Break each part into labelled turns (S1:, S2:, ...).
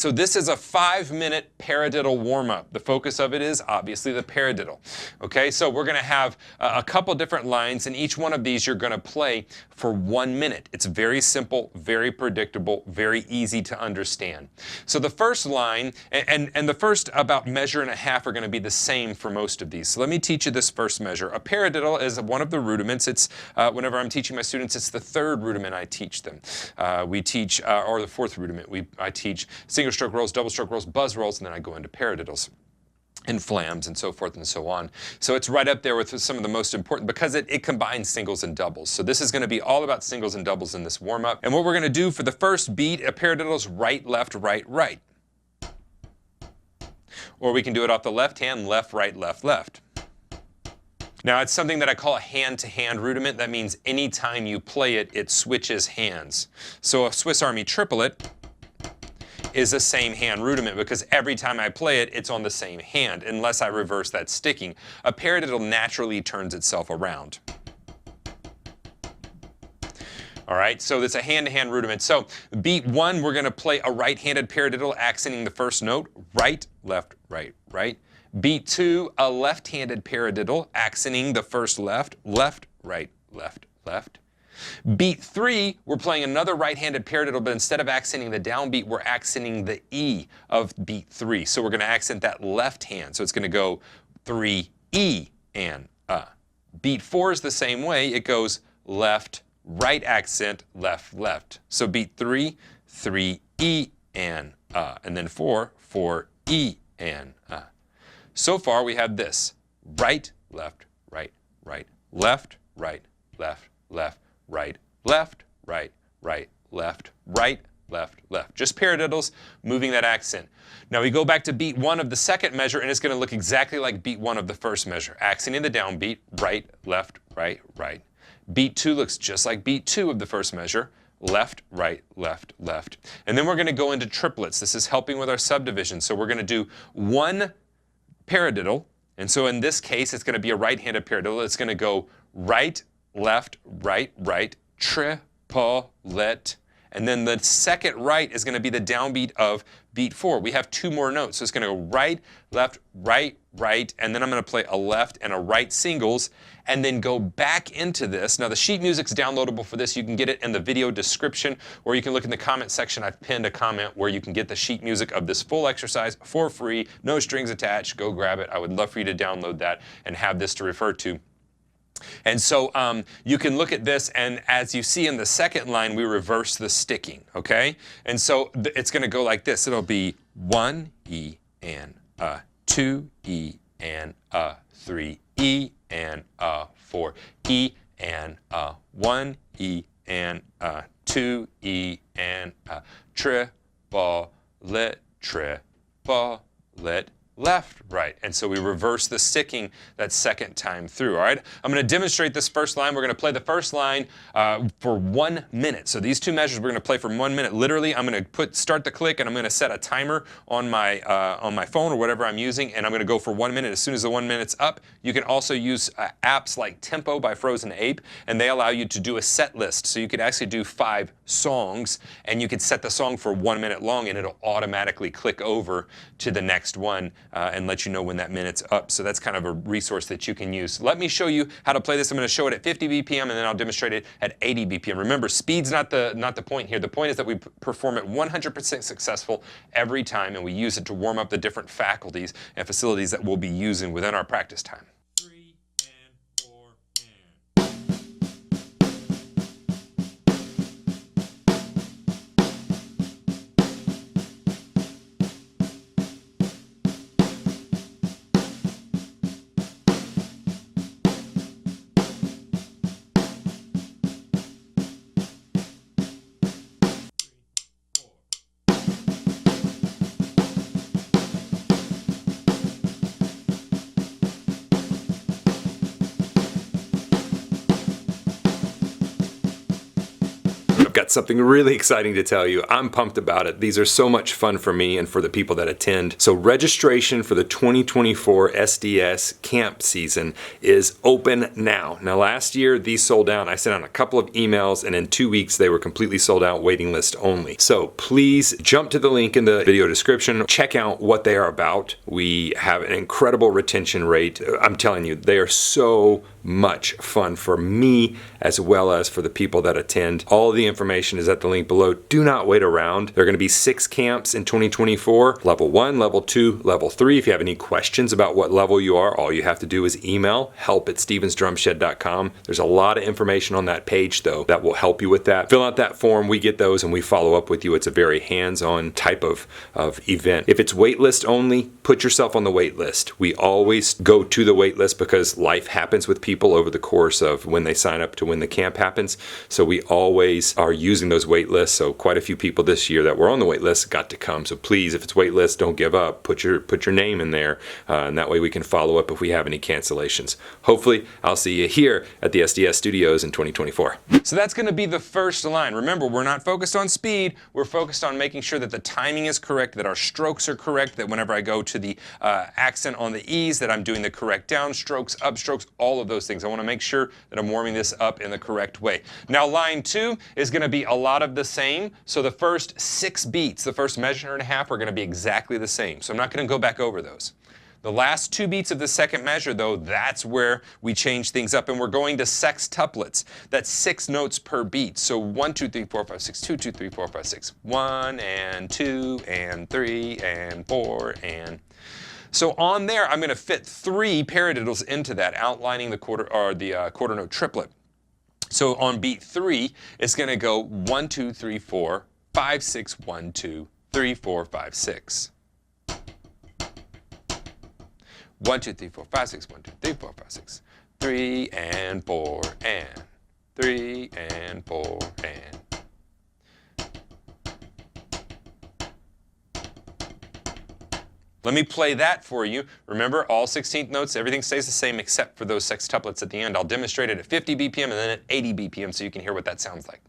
S1: So this is a 5-minute paradiddle warm-up. The focus of it is obviously the paradiddle. Okay, so we're going to have a couple different lines, and each one of these you're going to play for 1 minute. It's very simple, very predictable, very easy to understand. So the first line, and the first about measure and a half are going to be the same for most of these. So let me teach you this first measure. A paradiddle is one of the rudiments. It's whenever I'm teaching my students, it's the third rudiment I teach them. We teach, or the fourth rudiment, I teach single stroke rolls, double stroke rolls, buzz rolls, and then I go into paradiddles and flams and so forth and so on. So it's right up there with some of the most important because it combines singles and doubles. So this is going to be all about singles and doubles in this warm-up. And what we're going to do for the first beat, a paradiddle is right, left, right, right. Or we can do it off the left hand, left, right, left, left. Now it's something that I call a hand-to-hand rudiment. That means anytime you play it, it switches hands. So a Swiss Army triplet is the same hand rudiment because every time I play it, it's on the same hand, unless I reverse that sticking. A paradiddle naturally turns itself around. All right, so it's a hand-to-hand rudiment. So beat 1, we're going to play a right-handed paradiddle, accenting the first note, right, left, right, right. Beat 2, a left-handed paradiddle, accenting the first left, left, right, left, left. Beat 3, we're playing another right-handed paradiddle, but instead of accenting the downbeat, we're accenting the E of beat 3. So we're going to accent that left hand. So it's going to go 3, E, and Beat 4 is the same way. It goes left, right accent, left, left. So beat 3, 3, E, and then 4, 4, E, and So far we have this: right, left, right, right, left, right, left, left, right, left, right, right, left, right, left, left. Just paradiddles moving that accent. Now we go back to beat 1 of the second measure, and it's going to look exactly like beat 1 of the first measure. Accenting the downbeat, right, left, right, right. Beat 2 looks just like beat 2 of the first measure. Left, right, left, left. And then we're going to go into triplets. This is helping with our subdivision. So we're going to do 1 paradiddle. And so in this case, it's going to be a right-handed paradiddle. It's going to go right, left, right, right, triplet. And then the second right is going to be the downbeat of beat 4. We have 2 more notes. So it's going to go right, left, right, right. And then I'm going to play a left and a right singles and then go back into this. Now the sheet music's downloadable for this. You can get it in the video description, or you can look in the comment section. I've pinned a comment where you can get the sheet music of this full exercise for free, no strings attached. Go grab it. I would love for you to download that and have this to refer to. And so you can look at this, and as you see in the second line, we reverse the sticking, okay? And so it's going to go like this. It'll be 1 E and 2 E and 3 E and 4 E and 1 E and 2 E and triplet, triplet. Left, right. And so we reverse the sticking that second time through, all right? I'm going to demonstrate this first line. We're going to play the first line for 1 minute. So these 2 measures we're going to play for 1 minute. Literally, I'm going to start the click, and I'm going to set a timer on my phone or whatever I'm using, and I'm going to go for 1 minute. As soon as the 1 minute's up, you can also use apps like Tempo by Frozen Ape, and they allow you to do a set list. So you could actually do 5 songs, and you could set the song for 1 minute long, and it'll automatically click over to the next one and let you know when that minute's up. So that's kind of a resource that you can use. Let me show you how to play this. I'm going to show it at 50 BPM, and then I'll demonstrate it at 80 BPM. Remember, speed's not the point here. The point is that we perform it 100% successful every time, and we use it to warm up the different faculties and facilities that we'll be using within our practice time.
S2: got something really exciting to tell you. I'm pumped about it. These are so much fun for me and for the people that attend. So registration for the 2024 SDS camp season is open now. Now last year these sold out. I sent out a couple of emails and in 2 weeks they were completely sold out, waiting list only. So please jump to the link in the video description. Check out what they are about. We have an incredible retention rate. I'm telling you, they are so much fun for me as well as for the people that attend. All of the information is at the link below. Do not wait around. There are going to be 6 camps in 2024. Level 1, Level 2, Level 3. If you have any questions about what level you are, all you have to do is email help@stevensdrumshed.com. There's a lot of information on that page though that will help you with that. Fill out that form. We get those and we follow up with you. It's a very hands-on type of event. If it's waitlist only, put yourself on the wait list. We always go to the wait list because life happens with people over the course of when they sign up to when the camp happens. So we always are using those wait lists. So quite a few people this year that were on the wait list got to come. So please, if it's wait list, don't give up. Put your name in there, and that way we can follow up if we have any cancellations. Hopefully, I'll see you here at the SDS Studios in 2024.
S1: So that's going to be the first line. Remember, we're not focused on speed. We're focused on making sure that the timing is correct, that our strokes are correct, that whenever I go to the accent on the E's, that I'm doing the correct downstrokes, upstrokes, all of those things. I want to make sure that I'm warming this up in the correct way. Now, line 2 is going to be a lot of the same. So the first 6 beats, the first measure and a half, are going to be exactly the same. So I'm not going to go back over those. The last 2 beats of the second measure, though, that's where we change things up, and we're going to sextuplets. That's 6 notes per beat. So 1, 2, 3, 4, 5, 6, 2, 2, 3, 4, 5, 6. 1 and 2 and 3 and 4 and... So on there, I'm going to fit 3 paradiddles into that, outlining the quarter note triplet. So on beat 3, it's going to go 1, 2, 3, 4, 5, 6, 1, 2, 3, 4, 5, 6. 1, 2, 3, 4, 5, 6, 1, 2, 3, 4, 5, 6. 3 and 4 and 3 and 4 and. Let me play that for you. Remember, all 16th notes, everything stays the same except for those sextuplets at the end. I'll demonstrate it at 50 BPM and then at 80 BPM so you can hear what that sounds like.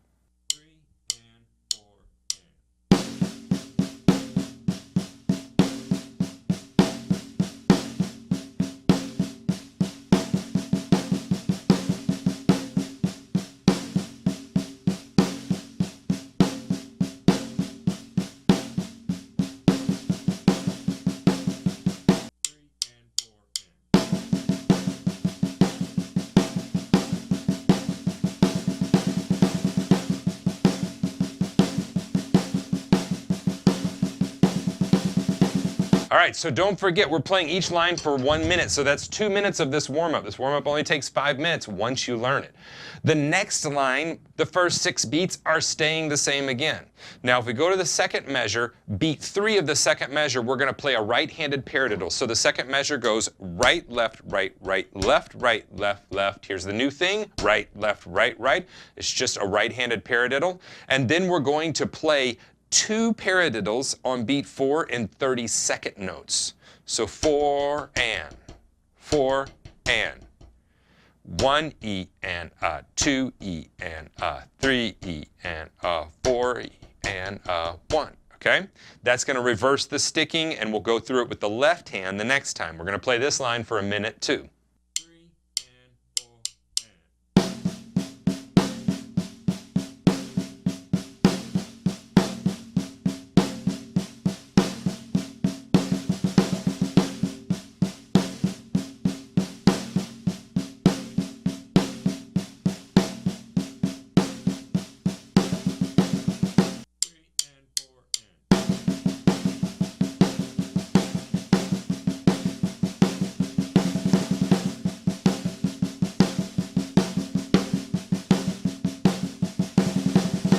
S1: All right, so don't forget, we're playing each line for 1 minute, so that's 2 minutes of this warm-up. This warm-up only takes 5 minutes once you learn it. The next line, the first 6 beats are staying the same again. Now, if we go to the second measure, beat 3 of the second measure, we're going to play a right-handed paradiddle. So the second measure goes right, left, right, right, left, right, left, left. Here's the new thing, right, left, right, right. It's just a right-handed paradiddle. And then we're going to play 2 paradiddles on beat 4 in 32nd notes. So 4 and 1 E and a, 2 E and a, 3 E and a, 4 E and a, 1. Okay? That's going to reverse the sticking, and we'll go through it with the left hand the next time. We're going to play this line for a minute too.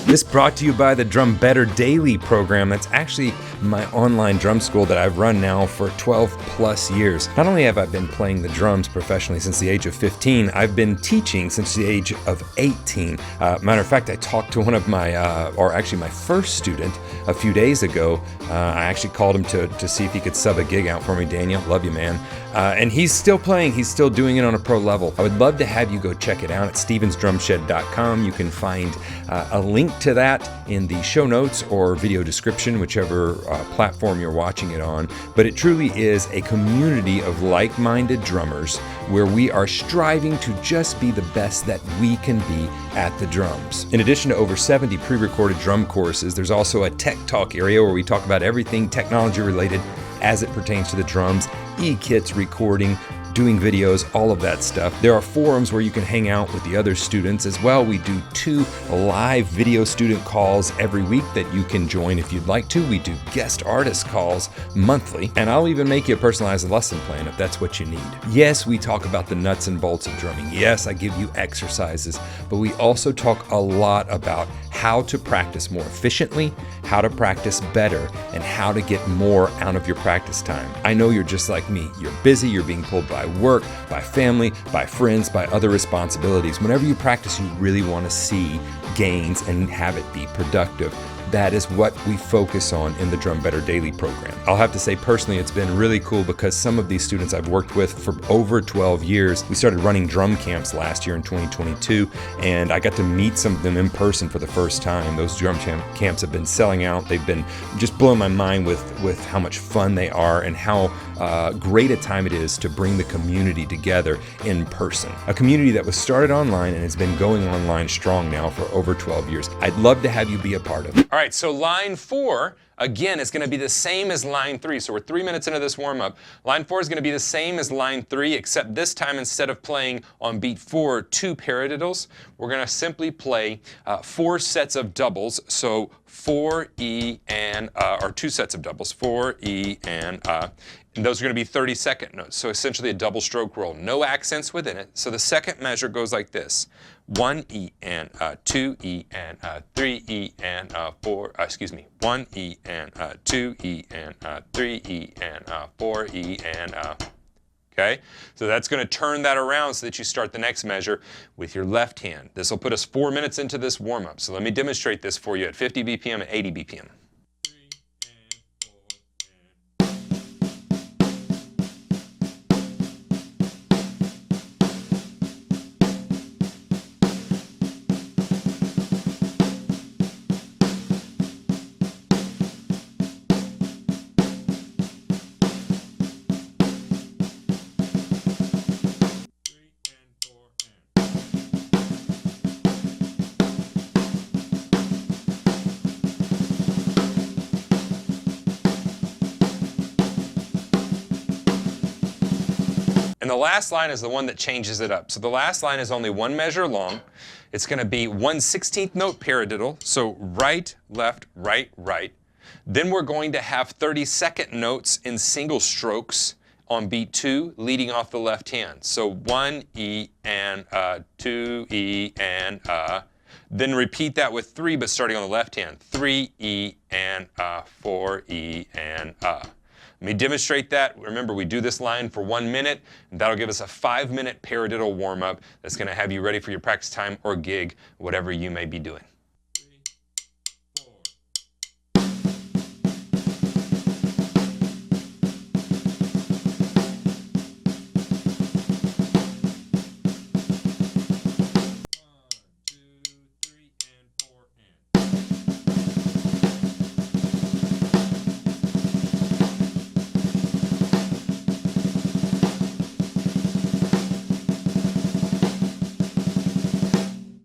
S2: This brought to you by the Drum Better Daily program. That's actually my online drum school that I've run now for 12 plus years. Not only have I been playing the drums professionally since the age of 15, I've been teaching since the age of 18. Matter of fact, I talked to one of my, or actually my first student a few days ago. I actually called him to see if he could sub a gig out for me. Daniel, love you, man. And he's still playing. He's still doing it on a pro level. I would love to have you go check it out at stevensdrumshed.com. You can find a link to to that in the show notes or video description, whichever platform you're watching it on. But it truly is a community of like-minded drummers where we are striving to just be the best that we can be at the drums. In addition to over 70 pre-recorded drum courses, there's also a tech talk area where we talk about everything technology related as it pertains to the drums, e-kits, recording, doing videos, all of that stuff. There are forums where you can hang out with the other students as well. We do 2 live video student calls every week that you can join if you'd like to. We do guest artist calls monthly, and I'll even make you a personalized lesson plan if that's what you need. Yes, we talk about the nuts and bolts of drumming. Yes, I give you exercises, but we also talk a lot about how to practice more efficiently, how to practice better, and how to get more out of your practice time. I know you're just like me. You're busy, you're being pulled by work, by family, by friends, by other responsibilities. Whenever you practice, you really want to see gains and have it be productive. That is what we focus on in the Drum Better Daily program. I'll have to say personally, it's been really cool because some of these students I've worked with for over 12 years, we started running drum camps last year in 2022, and I got to meet some of them in person for the first time. Those drum camps have been selling out. They've been just blowing my mind with how much fun they are and how great a time it is to bring the community together in person. A community that was started online and has been going online strong now for over 12 years. I'd love to have you be a part of it.
S1: All right, so line 4, again, is going to be the same as line 3. So we're 3 minutes into this warm-up. Line 4 is going to be the same as line 3, except this time instead of playing on beat 4 2 paradiddles, we're going to simply play 4 sets of doubles. So 4, E, and, or 2 sets of doubles, 4, E, and those are going to be 30-second notes. So essentially a double stroke roll. No accents within it. So the second measure goes like this. 1 E and 2 E and 3 E and 4, 1 E and 2 E and 3 E and 4 E and okay? So that's going to turn that around so that you start the next measure with your left hand. This will put us 4 minutes into this warm-up. So let me demonstrate this for you at 50 BPM and 80 BPM. And the last line is the one that changes it up. So the last line is only 1 measure long. It's going to be 1/16th note paradiddle. So right, left, right, right. Then we're going to have 30-second notes in single strokes on beat 2, leading off the left hand. So 1 E and 2 E and then repeat that with 3, but starting on the left hand. 3 E and 4 E and Let me demonstrate that. Remember, we do this line for 1 minute, and that'll give us a 5-minute paradiddle warm-up that's going to have you ready for your practice time or gig, whatever you may be doing.